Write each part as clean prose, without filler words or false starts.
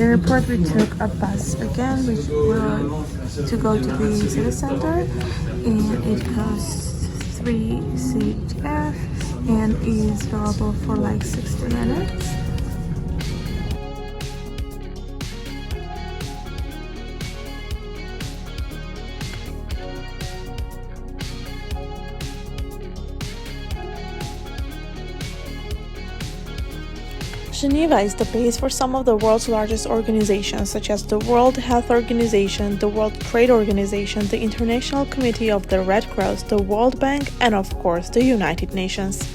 airport, we took a bus again, which to go to the city center, and it costs 3 CHF and is available for like 60 minutes. Geneva is the base for some of the world's largest organizations, such as the World Health Organization, the World Trade Organization, the International Committee of the Red Cross, the World Bank, and of course the United Nations.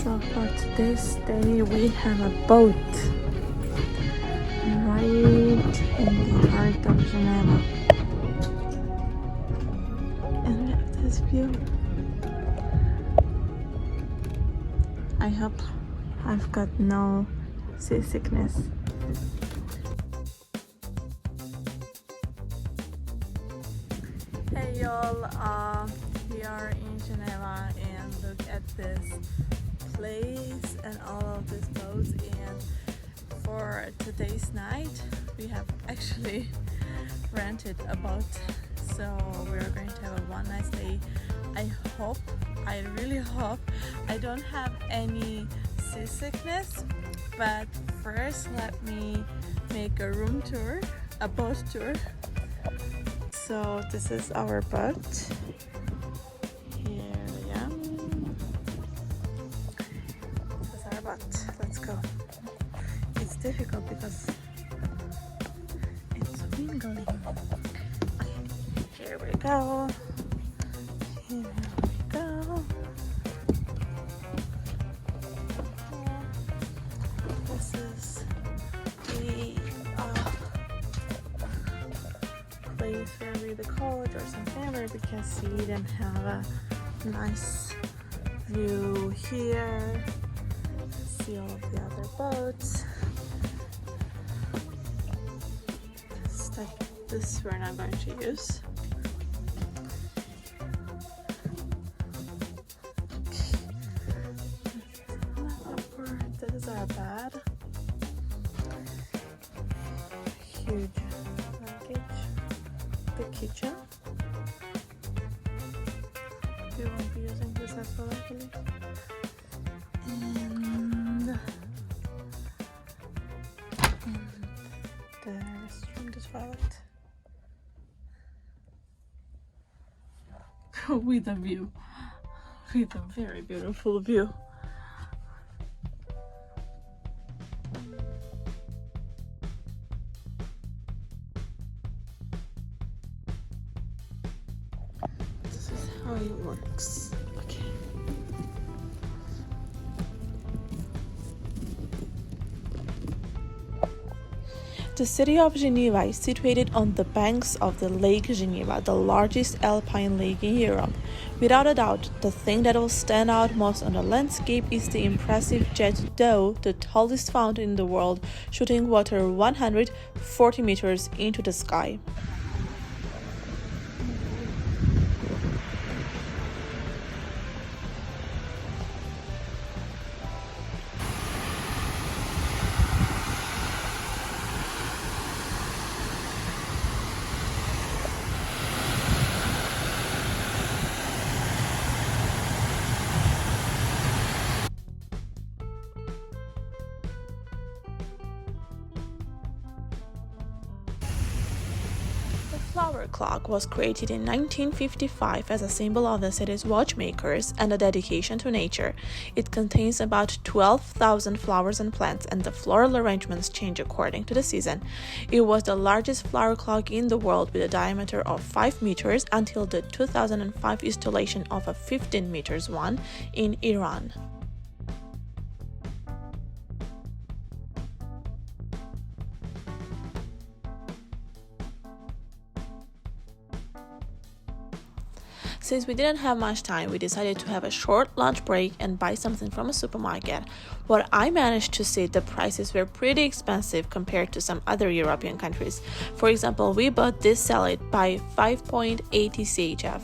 So for today's day, we have a boat right in the heart of Geneva. And we have this view. I hope I've got no seasickness. Hey y'all, we are in Geneva and look at this place and all of these boats, and for today's night we have actually rented a boat, so we're going to have a one night stay. I really hope I don't have any seasickness, but first let me make a room tour, a boat tour. So this is our boat. Here we are. This is our boat. Let's go. It's difficult because it's wiggling. Okay, here we go. Here we go. This is the place where the college or something where we can see it and have a nice view here. See all of the other boats. This we're not going to use. This is our bed. Huge luggage. The kitchen. We won't be using this as well, I believe. And the restroom, the toilet. With a view. With a very beautiful view. This is how it works. Okay. The city of Geneva is situated on the banks of the Lake Geneva, the largest alpine lake in Europe. Without a doubt, the thing that will stand out most on the landscape is the impressive jet d'eau, the tallest fountain in the world, shooting water 140 meters into the sky. Flower clock was created in 1955 as a symbol of the city's watchmakers and a dedication to nature. It contains about 12,000 flowers and plants, and the floral arrangements change according to the season. It was the largest flower clock in the world with a diameter of 5 meters until the 2005 installation of a 15 meters one in Iran. Since we didn't have much time, we decided to have a short lunch break and buy something from a supermarket. What I managed to see, the prices were pretty expensive compared to some other European countries. For example, we bought this salad by 5.80 CHF.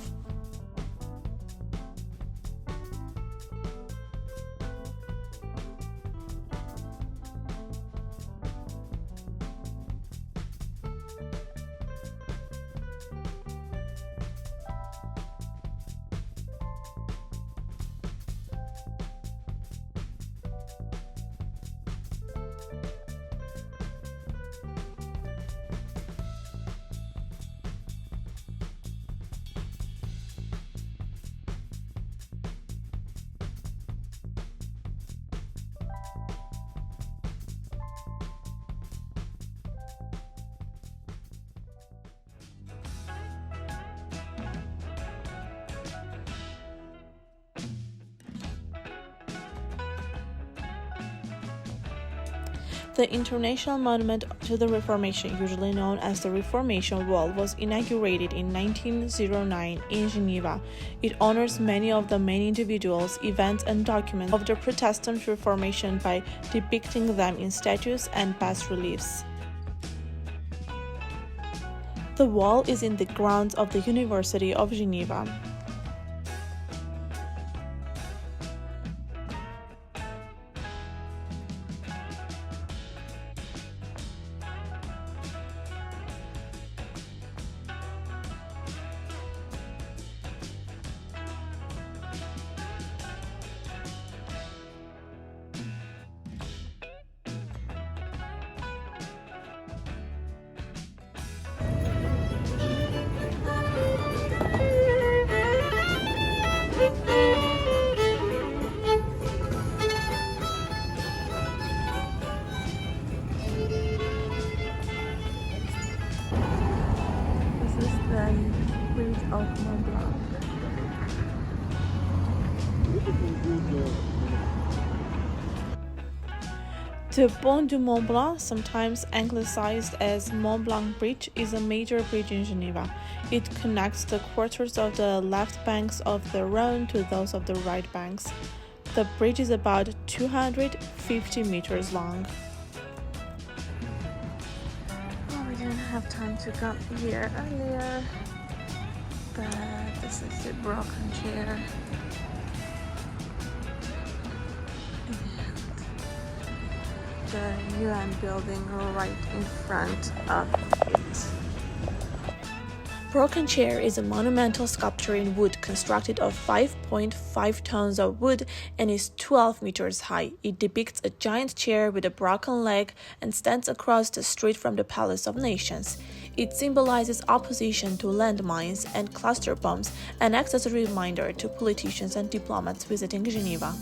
The international monument to the Reformation, usually known as the Reformation Wall, was inaugurated in 1909 in Geneva. It honors many of the main individuals, events, and documents of the Protestant Reformation by depicting them in statues and bas-reliefs. The wall is in the grounds of the University of Geneva. Bridge of Mont Blanc. The Pont du Mont Blanc, sometimes anglicized as Mont Blanc Bridge, is a major bridge in Geneva. It connects the quarters of the left banks of the Rhone to those of the right banks. The bridge is about 250 meters long. We didn't have time to come here earlier, but this is the broken chair. And the UN building right in front of it. Broken Chair is a monumental sculpture in wood constructed of 5.5 tons of wood and is 12 meters high. It depicts a giant chair with a broken leg and stands across the street from the Palace of Nations. It symbolizes opposition to landmines and cluster bombs and acts as a reminder to politicians and diplomats visiting Geneva.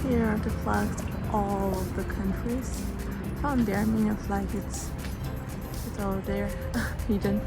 Here are the flags of all of the countries. The Armenian flag, it's over there, hidden.